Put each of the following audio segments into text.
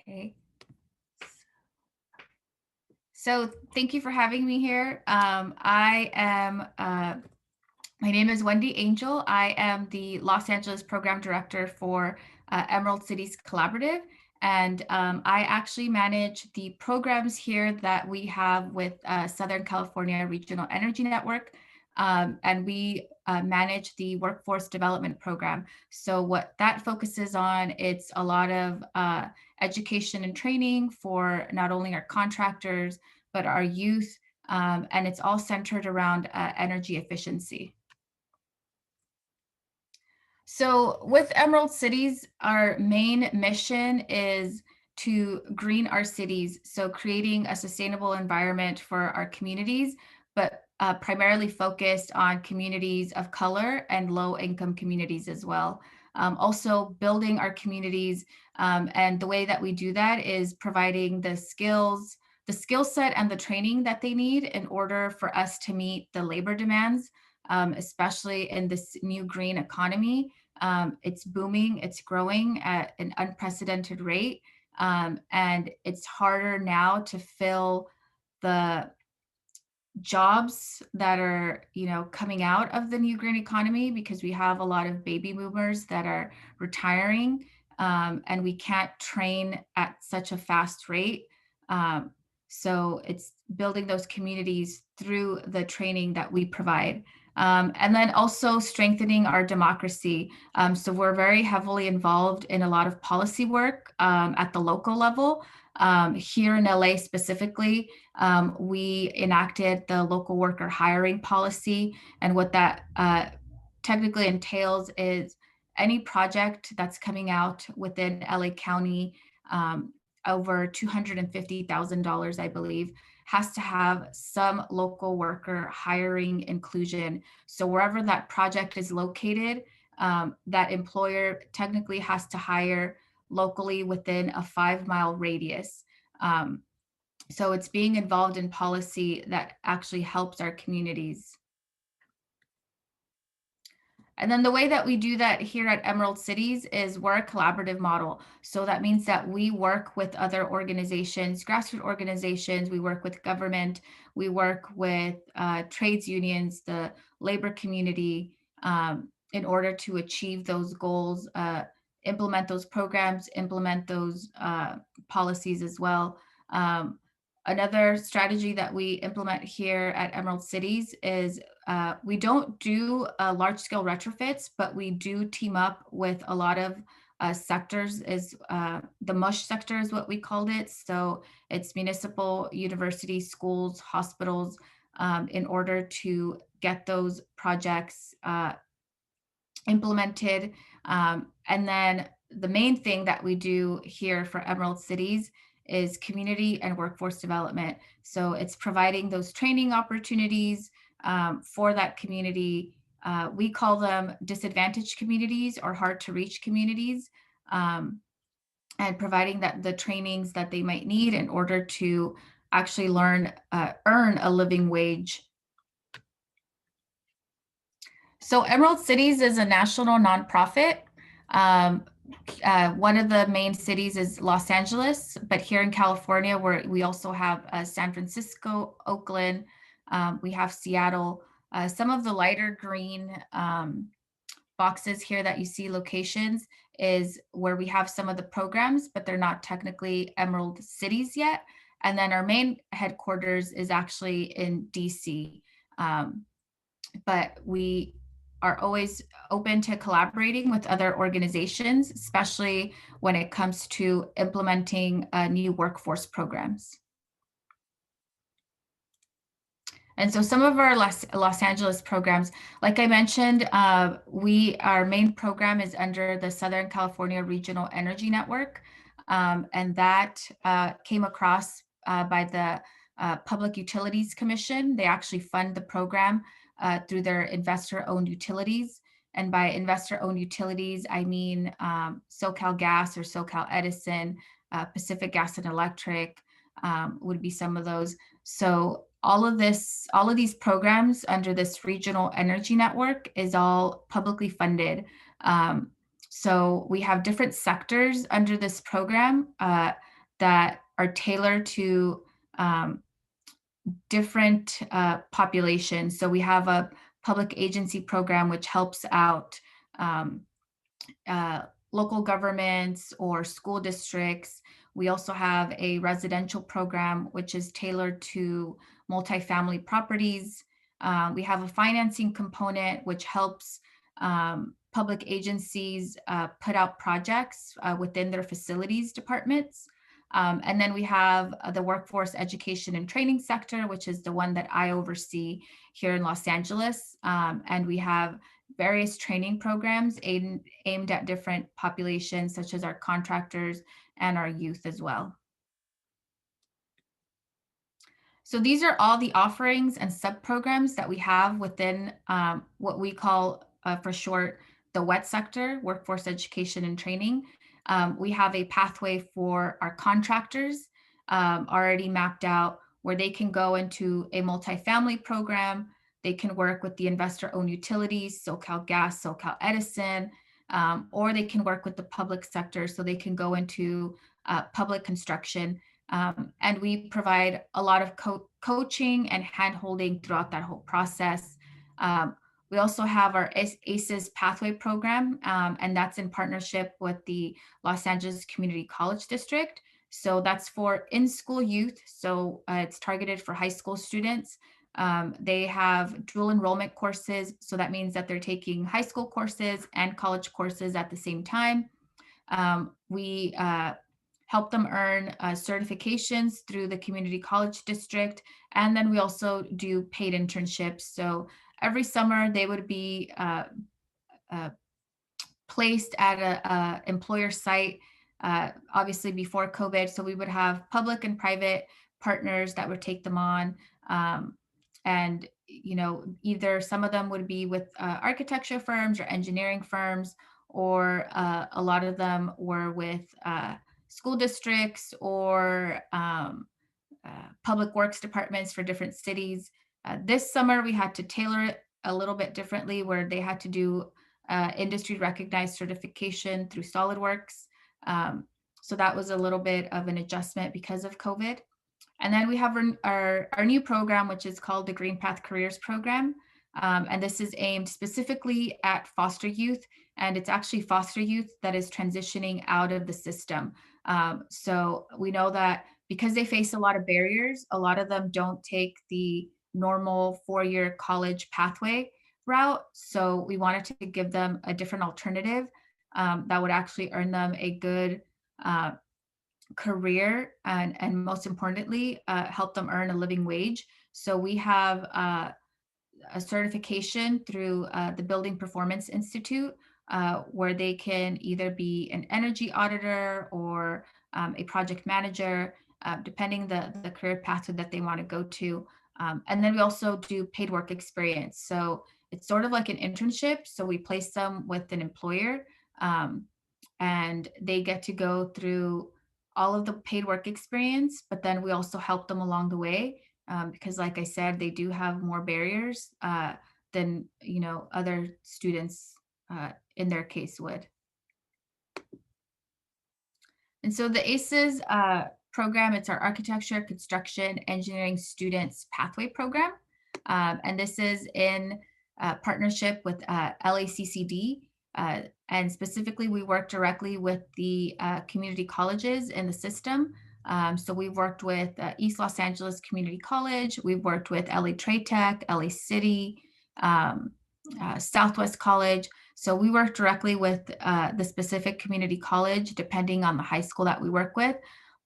Okay. So thank you for having me here. My name is Wendy Angel. I am the Los Angeles Program Director for Emerald Cities Collaborative. And I actually manage the programs here that we have with Southern California Regional Energy Network. And we manage the Workforce Development Program. So what that focuses on, it's a lot of education and training for not only our contractors, but our youth. And it's all centered around energy efficiency. So with Emerald Cities, our main mission is to green our cities. So creating a sustainable environment for our communities, but primarily focused on communities of color and low income communities as well. Also building our communities. And the way that we do that is providing the skill set and the training that they need in order for us to meet the labor demands, especially in this new green economy. It's booming, it's growing at an unprecedented rate. And it's harder now to fill the jobs that are, coming out of the new green economy because we have a lot of baby boomers that are retiring, and we can't train at such a fast rate. So it's building those communities through the training that we provide. And then also strengthening our democracy. So we're very heavily involved in a lot of policy work at the local level. Here in LA specifically, we enacted the local worker hiring policy. And what that technically entails is any project that's coming out within LA County, over $250,000, I believe, has to have some local worker hiring inclusion. So wherever that project is located, that employer technically has to hire locally within a 5-mile radius. So it's being involved in policy that actually helps our communities. And then the way that we do that here at Emerald Cities is we're a collaborative model. So that means that we work with other organizations, grassroots organizations, we work with government, we work with trades unions, the labor community, in order to achieve those goals, implement those programs, implement those policies as well. Another strategy that we implement here at Emerald Cities is we don't do large scale retrofits, but we do team up with a lot of sectors. Is the MUSH sector is what we called it. So it's municipal, universities, schools, hospitals, in order to get those projects implemented. And then the main thing that we do here for Emerald Cities is community and workforce development. So it's providing those training opportunities for that community. We call them disadvantaged communities or hard to reach communities, and providing that the trainings that they might need in order to actually earn a living wage. So Emerald Cities is a national nonprofit. One of the main cities is Los Angeles, but here in California, we also have San Francisco, Oakland, we have Seattle. Some of the lighter green boxes here that you see locations is where we have some of the programs, but they're not technically Emerald Cities yet. And then our main headquarters is actually in DC. But we are always open to collaborating with other organizations, especially when it comes to implementing new workforce programs. And so some of our Los Angeles programs, like I mentioned, our main program is under the Southern California Regional Energy Network. And that came across by the Public Utilities Commission. They actually fund the program through their investor-owned utilities. And by investor-owned utilities, I mean SoCal Gas or SoCal Edison, Pacific Gas and Electric would be some of those. So all of these programs under this regional energy network is all publicly funded. So we have different sectors under this program. that are tailored to different populations. So we have a public agency program which helps out um, uh, local governments or school districts. We also have a residential program which is tailored to multifamily properties. We have a financing component which helps public agencies put out projects within their facilities departments. And then we have the workforce education and training sector, which is the one that I oversee here in Los Angeles. And we have various training programs aimed at different populations, such as our contractors and our youth as well. So these are all the offerings and sub-programs that we have within what we call, for short, the WET sector, Workforce Education and Training. We have a pathway for our contractors already mapped out where they can go into a multifamily program. They can work with the investor-owned utilities, SoCalGas, SoCal Edison, or they can work with the public sector. So they can go into public construction. And we provide a lot of coaching and hand-holding throughout that whole process. We also have our ACES Pathway program, and that's in partnership with the Los Angeles Community College District. So that's for in-school youth. So it's targeted for high school students. They have dual enrollment courses. So that means that they're taking high school courses and college courses at the same time. We help them earn certifications through the community college district. And then we also do paid internships. So every summer they would be placed at a employer site, obviously before COVID. So we would have public and private partners that would take them on. And, you know, either some of them would be with architecture firms or engineering firms, or a lot of them were with school districts or public works departments for different cities. This summer, we had to tailor it a little bit differently, where they had to do industry recognized certification through SolidWorks. So that was a little bit of an adjustment because of COVID. And then we have our new program, which is called the Green Path Careers Program. And this is aimed specifically at foster youth. And it's actually foster youth that is transitioning out of the system. So we know that because they face a lot of barriers, a lot of them don't take the normal 4-year college pathway route. So we wanted to give them a different alternative that would actually earn them a good career, and most importantly, help them earn a living wage. So we have a certification through the Building Performance Institute, where they can either be an energy auditor or a project manager, depending the career pathway that they want to go to. And then we also do paid work experience. So it's sort of like an internship. So we place them with an employer, and they get to go through all of the paid work experience, but then we also help them along the way, because like I said, they do have more barriers than, you know, other students in their case would. And so the ACES program, it's our Architecture, Construction, Engineering Students Pathway Program. And this is in partnership with LACCD. And specifically, we work directly with the community colleges in the system. So we've worked with East Los Angeles Community College. We've worked with LA Trade Tech, LACCD, Southwest College. So we work directly with the specific community college, depending on the high school that we work with.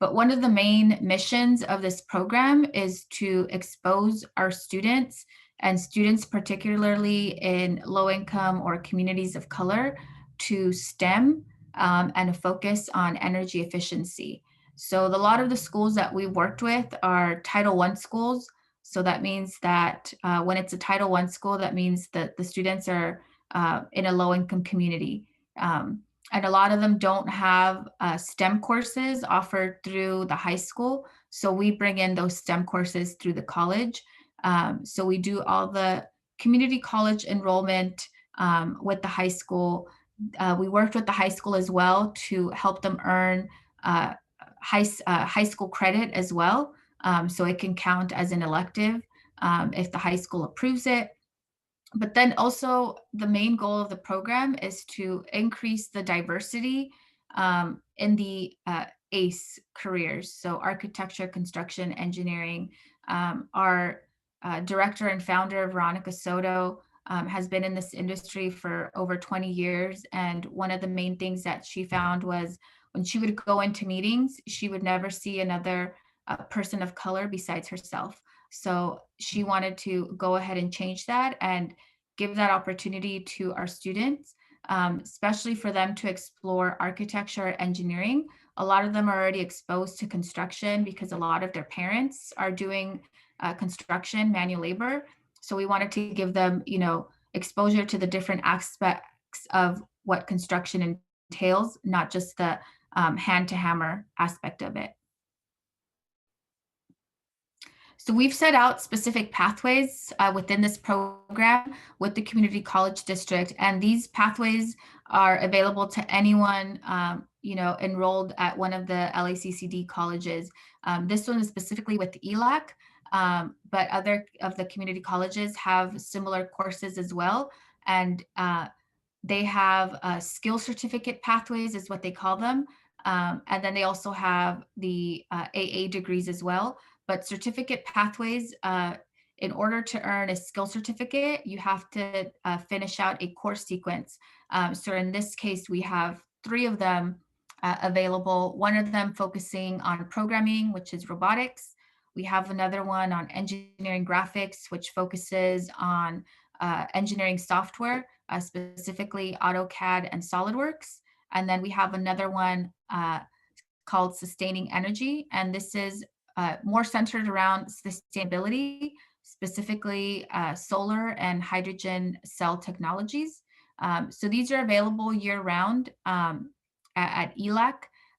But one of the main missions of this program is to expose our students, and students particularly in low income or communities of color, to STEM and a focus on energy efficiency. So a lot of the schools that we worked with are Title I schools. So that means that when it's a Title I school, that means that the students are in a low income community. And a lot of them don't have STEM courses offered through the high school. So we bring in those STEM courses through the college. So we do all the community college enrollment with the high school. We worked with the high school as well to help them earn high school credit as well. So it can count as an elective if the high school approves it. But then also the main goal of the program is to increase the diversity in the ACE careers. So architecture, construction, engineering. Our director and founder, Veronica Soto, has been in this industry for over 20 years. And one of the main things that she found was when she would go into meetings, she would never see another person of color besides herself. So she wanted to go ahead and change that and give that opportunity to our students, especially for them to explore architecture or engineering. A lot of them are already exposed to construction because a lot of their parents are doing construction, manual labor. So we wanted to give them, exposure to the different aspects of what construction entails, not just the hand to hammer aspect of it. So we've set out specific pathways within this program with the community college district, and these pathways are available to anyone enrolled at one of the LACCD colleges. This one is specifically with ELAC, but other of the community colleges have similar courses as well, and they have skill certificate pathways is what they call them. And then they also have the AA degrees as well. But certificate pathways, in order to earn a skill certificate, you have to finish out a course sequence. So in this case, we have 3 of them available. One of them focusing on programming, which is robotics. We have another one on engineering graphics, which focuses on engineering software, specifically AutoCAD and SolidWorks. And then we have another one called sustaining energy. And this is more centered around sustainability, specifically solar and hydrogen cell technologies. So these are available year round at ELAC.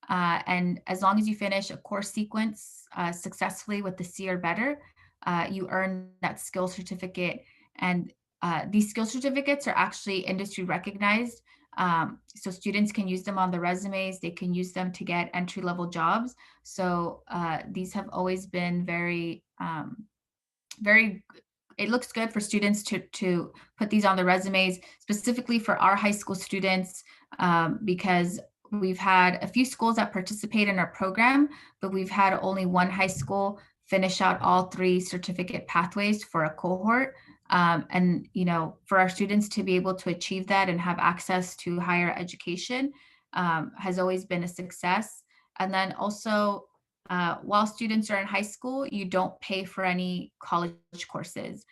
And as long as you finish a course sequence successfully with the C or better, you earn that skill certificate. And these skill certificates are actually industry recognized. So students can use them on the resumes. They can use them to get entry-level jobs. So these have always been very, it looks good for students to put these on the resumes, specifically for our high school students, because we've had a few schools that participate in our program, but we've had only one high school finish out all 3 certificate pathways for a cohort. And, for our students to be able to achieve that and have access to higher education has always been a success. And then also, while students are in high school, you don't pay for any college courses.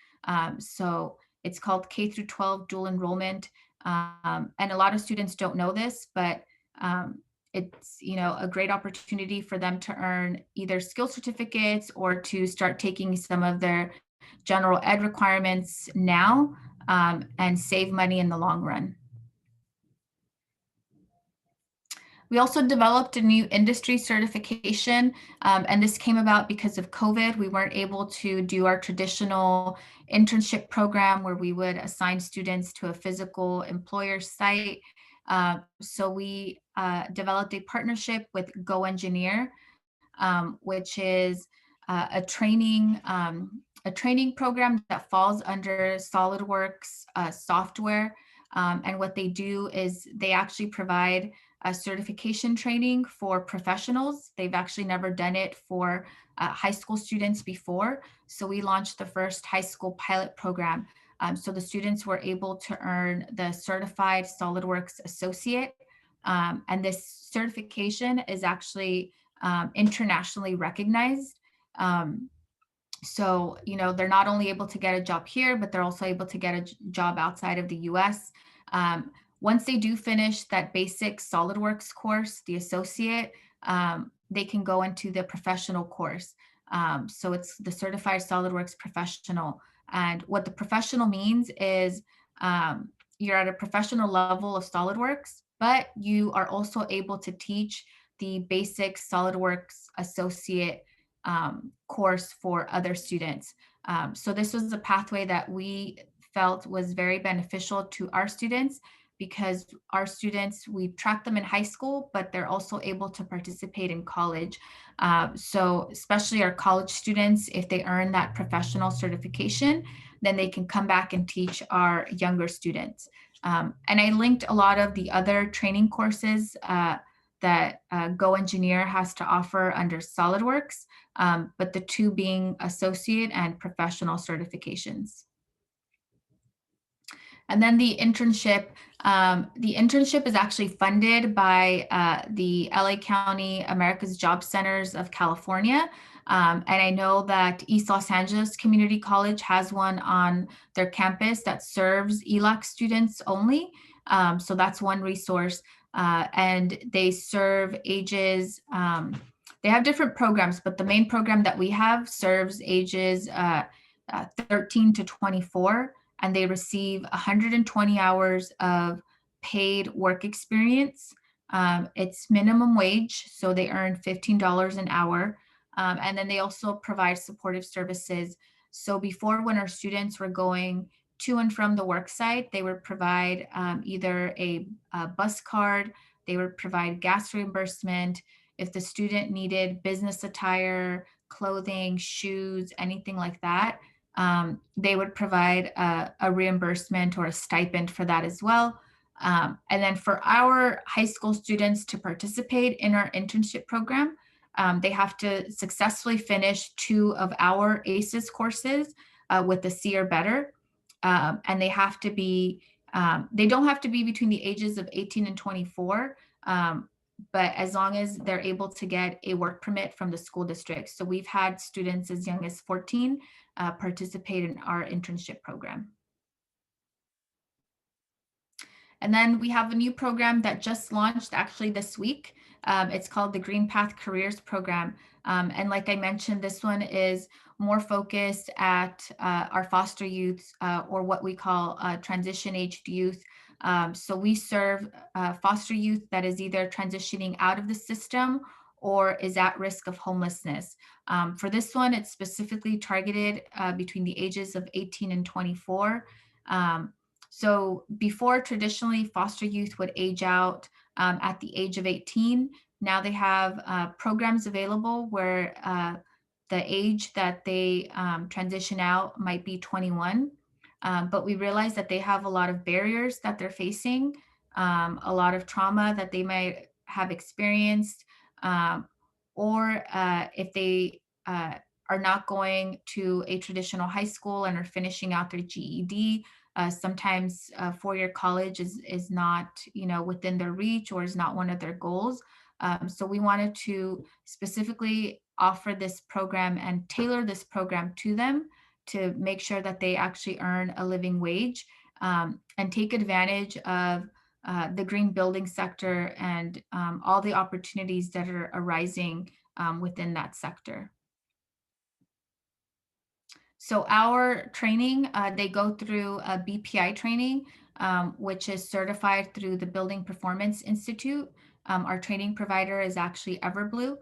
So it's called K through 12 dual enrollment. And a lot of students don't know this, but it's a great opportunity for them to earn either skill certificates or to start taking some of their general ed requirements now and save money in the long run. We also developed a new industry certification, and this came about because of COVID. We weren't able to do our traditional internship program where we would assign students to a physical employer site. So we developed a partnership with Go Engineer, which is a training program that falls under SolidWorks software. And what they do is they actually provide a certification training for professionals. They've actually never done it for high school students before. So we launched the first high school pilot program. So the students were able to earn the Certified SolidWorks Associate. And this certification is actually internationally recognized. So, they're not only able to get a job here, but they're also able to get a job outside of the US. Once they do finish that basic SolidWorks course, the associate, they can go into the professional course. So it's the Certified SolidWorks Professional. And what the professional means is you're at a professional level of SolidWorks, but you are also able to teach the basic SolidWorks associate course for other students. So this was a pathway that we felt was very beneficial to our students because our students, we track them in high school, but they're also able to participate in college. So especially our college students, if they earn that professional certification, then they can come back and teach our younger students. And I linked a lot of the other training courses that Go Engineer has to offer under SolidWorks, but the two being associate and professional certifications. And then the internship is actually funded by the LA County America's Job Centers of California. And I know that East Los Angeles Community College has one on their campus that serves ELAC students only. So that's one resource. And they serve ages, they have different programs, but the main program that we have serves ages 13 to 24, and they receive 120 hours of paid work experience. It's minimum wage, so they earn $15 an hour. And then they also provide supportive services. So before, when our students were going to and from the work site, they would provide either a bus card, they would provide gas reimbursement. If the student needed business attire, clothing, shoes, anything like that, they would provide a reimbursement or a stipend for that as well. And then for our high school students to participate in our internship program, they have to successfully finish 2 of our ACES courses with a C or better. And they have to be, they don't have to be between the ages of 18 and 24, but as long as they're able to get a work permit from the school district. So we've had students as young as 14 participate in our internship program. And then we have a new program that just launched actually this week. It's called the Green Path Careers Program. And like I mentioned, this one is more focused at our foster youth, or what we call transition aged youth. So we serve foster youth that is either transitioning out of the system or is at risk of homelessness. For this one, it's specifically targeted between the ages of 18 and 24. So before, traditionally, foster youth would age out at the age of 18. Now they have programs available where the age that they transition out might be 21. But we realize that they have a lot of barriers that they're facing, a lot of trauma that they might have experienced, or if they are not going to a traditional high school and are finishing out their GED, sometimes four-year college is not, within their reach or is not one of their goals. So we wanted to specifically offer this program and tailor this program to them to make sure that they actually earn a living wage, and take advantage of the green building sector and all the opportunities that are arising within that sector. So our training, they go through a BPI training, which is certified through the Building Performance Institute. Our training provider is actually Everblue.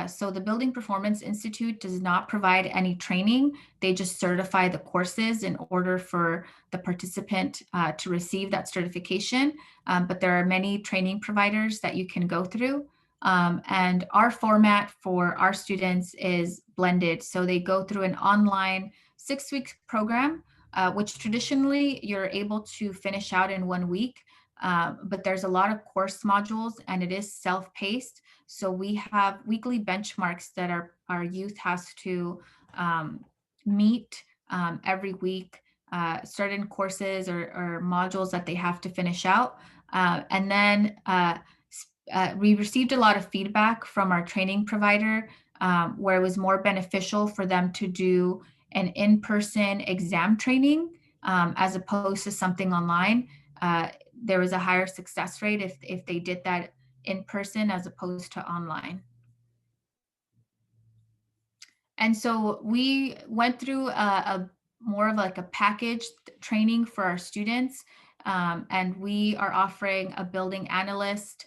So the Building Performance Institute does not provide any training. They just certify the courses in order for the participant to receive that certification. But there are many training providers that you can go through. And our format for our students is blended. So they go through an online 6-week program, which traditionally you're able to finish out in 1 week. But there's a lot of course modules and it is self-paced. So we have weekly benchmarks that our youth has to meet every week, certain courses or modules that they have to finish out. And then we received a lot of feedback from our training provider, where it was more beneficial for them to do an in-person exam training as opposed to something online. There was a higher success rate if they did that in person as opposed to online. And so we went through a more of like a packaged training for our students. And we are offering a building analyst,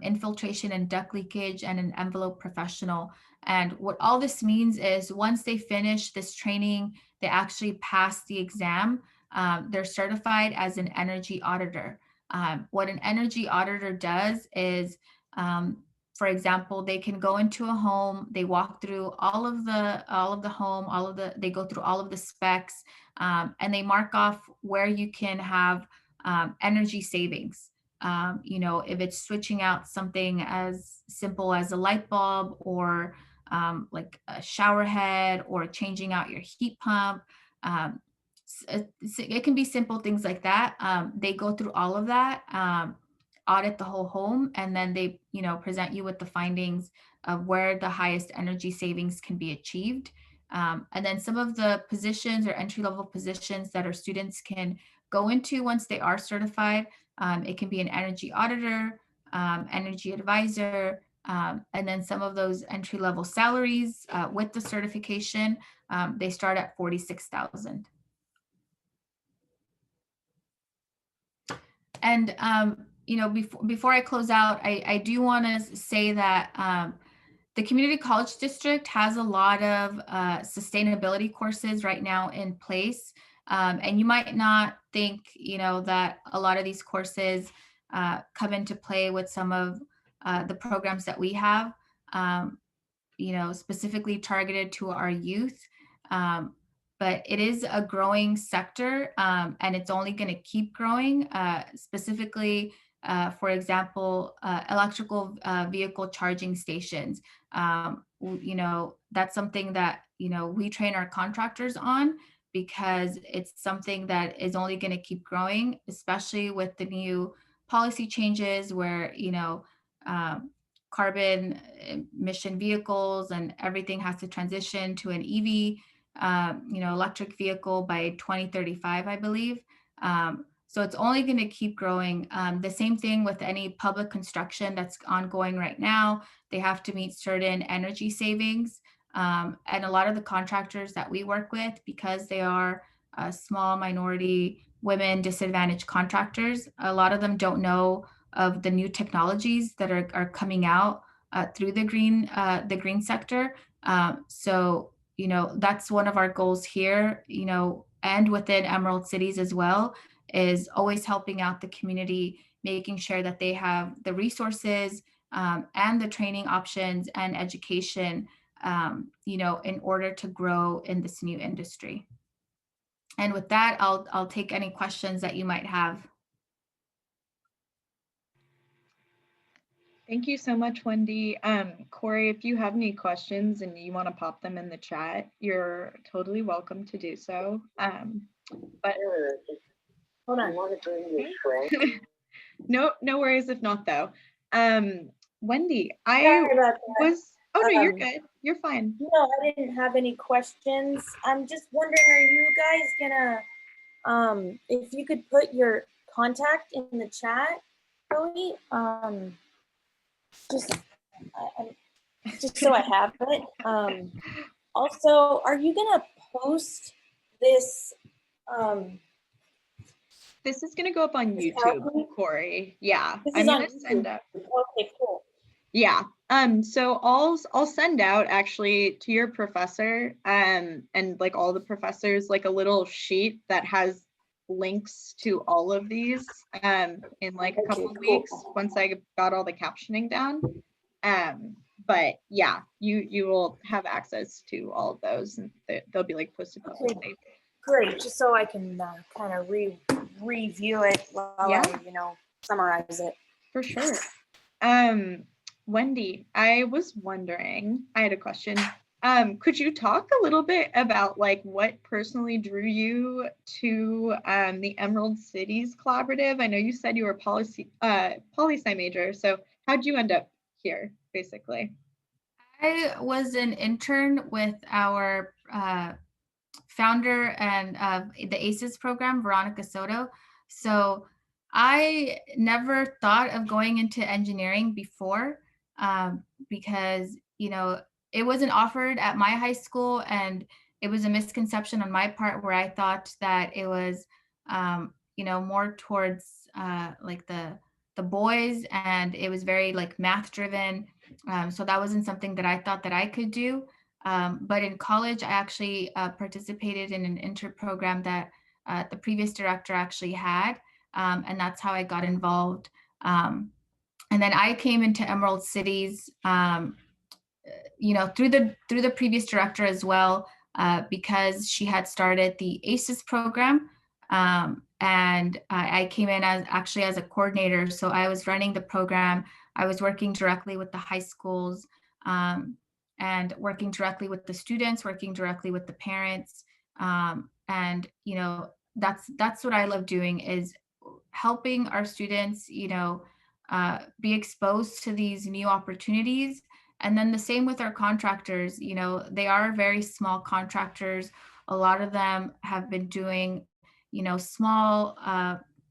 infiltration and duct leakage, and an envelope professional. And what all this means is once they finish this training, they actually pass the exam. They're certified as an energy auditor. What an energy auditor does is, for example, they can go into a home, they walk through all of the home, they go through all of the specs, and they mark off where you can have energy savings. If it's switching out something as simple as a light bulb, or like a shower head, or changing out your heat pump. Um, it can be simple things like that. They go through all of that, audit the whole home, and then they, present you with the findings of where the highest energy savings can be achieved. And then some of the positions or entry level positions that our students can go into once they are certified, it can be an energy auditor, energy advisor, and then some of those entry level salaries with the certification, they start at 46,000. And before I close out, I do want to say that the community college district has a lot of sustainability courses right now in place. And you might not think, that a lot of these courses come into play with some of the programs that we have, specifically targeted to our youth. But it is a growing sector, and it's only going to keep growing, specifically, for example, electrical vehicle charging stations. That's something that, we train our contractors on, because it's something that is only going to keep growing, especially with the new policy changes where, carbon emission vehicles and everything has to transition to an EV, electric vehicle by 2035, I believe. So it's only going to keep growing. The same thing with any public construction that's ongoing right now. They have to meet certain energy savings. And a lot of the contractors that we work with, because they are small minority women disadvantaged contractors, a lot of them don't know of the new technologies that are coming out through the green sector. So that's one of our goals here, and within Emerald Cities as well, is always helping out the community, making sure that they have the resources and the training options and education, in order to grow in this new industry. And with that, I'll take any questions that you might have. Thank you so much, Wendy. Corey, if you have any questions and you want to pop them in the chat, you're totally welcome to do so. But hold on. No worries if not, though. Wendy, oh no, you're good. You're fine. No, I didn't have any questions. I'm just wondering, are you guys gonna, if you could put your contact in the chat, Chloe, just so I have it. Also, are you gonna post this? This is gonna go up on YouTube, Corey. Yeah, I'm gonna send out. Okay, cool. Yeah. So I'll send out actually to your professor and like all the professors, like a little sheet that has links to all of these in like a couple of weeks once I got all the captioning down. But yeah, you will have access to all of those, and they'll be like posted publicly. Great, just so I can kind of review it while I summarize it. For sure. Wendy, I was wondering, I had a question. Could you talk a little bit about like what personally drew you to the Emerald Cities Collaborative? I know you said you were poli-sci major, so how'd you end up here, basically? I was an intern with our founder and the ACES program, Veronica Soto. So I never thought of going into engineering before, because, it wasn't offered at my high school, and it was a misconception on my part where I thought that it was, more towards like the boys, and it was very like math driven. So that wasn't something that I thought that I could do. But in college, I actually participated in an intern program that the previous director actually had. And that's how I got involved. And then I came into Emerald Cities, through the previous director as well, because she had started the ACES program. And I came in as a coordinator. So I was running the program. I was working directly with the high schools, and working directly with the students, working directly with the parents. And that's what I love doing, is helping our students, be exposed to these new opportunities. And then the same with our contractors. They are very small contractors. A lot of them have been doing, small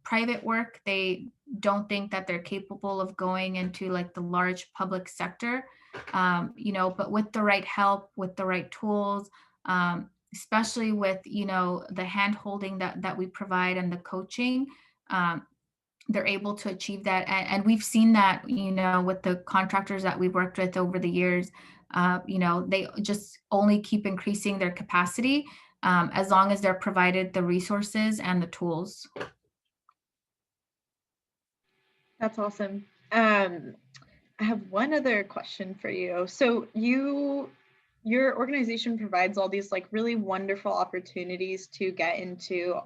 private work. They don't think that they're capable of going into like the large public sector. But with the right help, with the right tools, especially with, the hand holding that we provide and the coaching, um, they're able to achieve that. And we've seen that, with the contractors that we've worked with over the years. They just only keep increasing their capacity, as long as they're provided the resources and the tools. That's awesome. I have one other question for you. So your organization provides all these like really wonderful opportunities to get into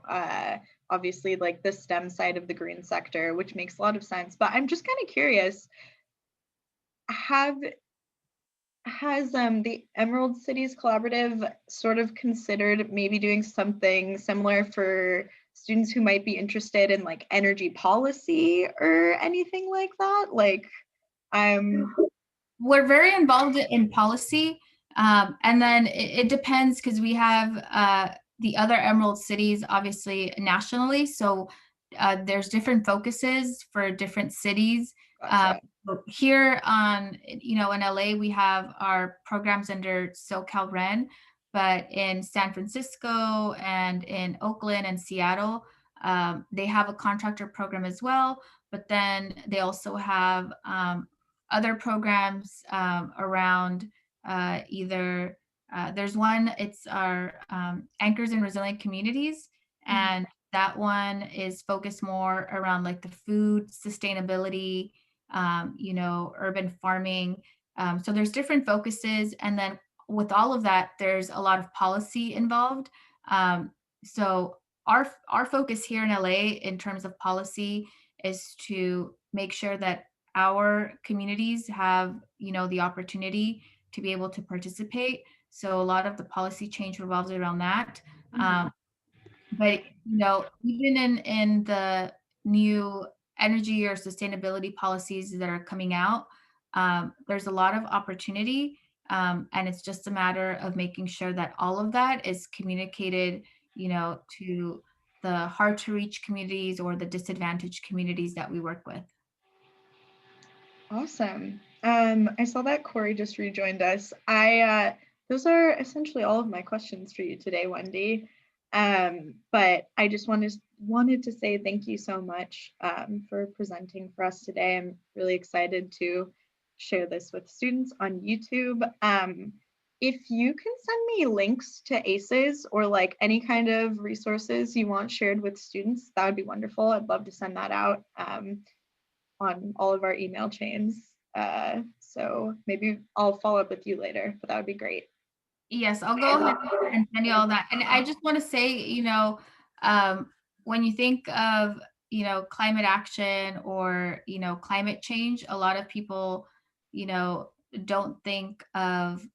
obviously like the STEM side of the green sector, which makes a lot of sense. But I'm just kind of curious, has the Emerald Cities Collaborative sort of considered maybe doing something similar for students who might be interested in like energy policy or anything like that? Like, I'm We're very involved in policy. And then it depends, because we have the other Emerald cities, obviously nationally. So there's different focuses for different cities. gotcha. Here in LA, we have our programs under SoCalREN, but in San Francisco and in Oakland and Seattle, they have a contractor program as well. But then they also have other programs around either there's one, it's our Anchors in Resilient Communities, and that one is focused more around like the food sustainability, urban farming. So there's different focuses, and then with all of that, there's a lot of policy involved. So our focus here in LA in terms of policy is to make sure that our communities have, the opportunity to be able to participate. So a lot of the policy change revolves around that. But even in the new energy or sustainability policies that are coming out, there's a lot of opportunity, and it's just a matter of making sure that all of that is communicated, to the hard to reach communities or the disadvantaged communities that we work with. Awesome. I saw that Corey just rejoined us. Those are essentially all of my questions for you today, Wendy. But I just wanted to say thank you so much for presenting for us today. I'm really excited to share this with students on YouTube. If you can send me links to ACES or like any kind of resources you want shared with students, that would be wonderful. I'd love to send that out on all of our email chains. So maybe I'll follow up with you later, but that would be great. Yes, I'll go ahead and send you all that. And I just want to say, when you think of, climate action or, climate change, a lot of people, don't think of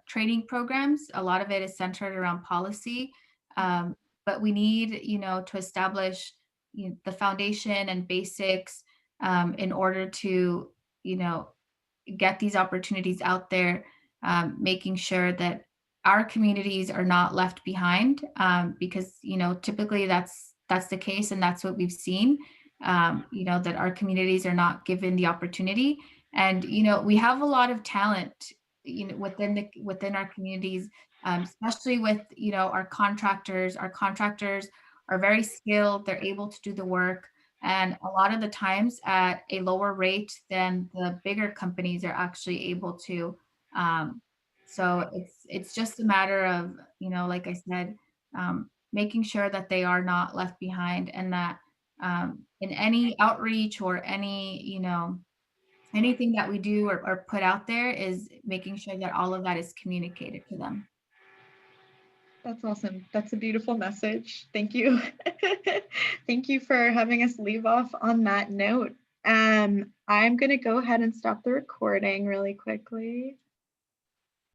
training programs. A lot of it is centered around policy. But we need, to establish the foundation and basics in order to, get these opportunities out there, making sure that our communities are not left behind, because typically that's the case, and that's what we've seen, that our communities are not given the opportunity. And we have a lot of talent within our communities, especially with our contractors. Our contractors are very skilled, they're able to do the work, and a lot of the times at a lower rate than the bigger companies are actually able to. So it's just a matter of, like I said, making sure that they are not left behind, and that in any outreach or any, you know, anything that we do or put out there is making sure that all of that is communicated to them. That's awesome. That's a beautiful message. Thank you. Thank you for having us leave off on that note. I'm going to go ahead and stop the recording really quickly.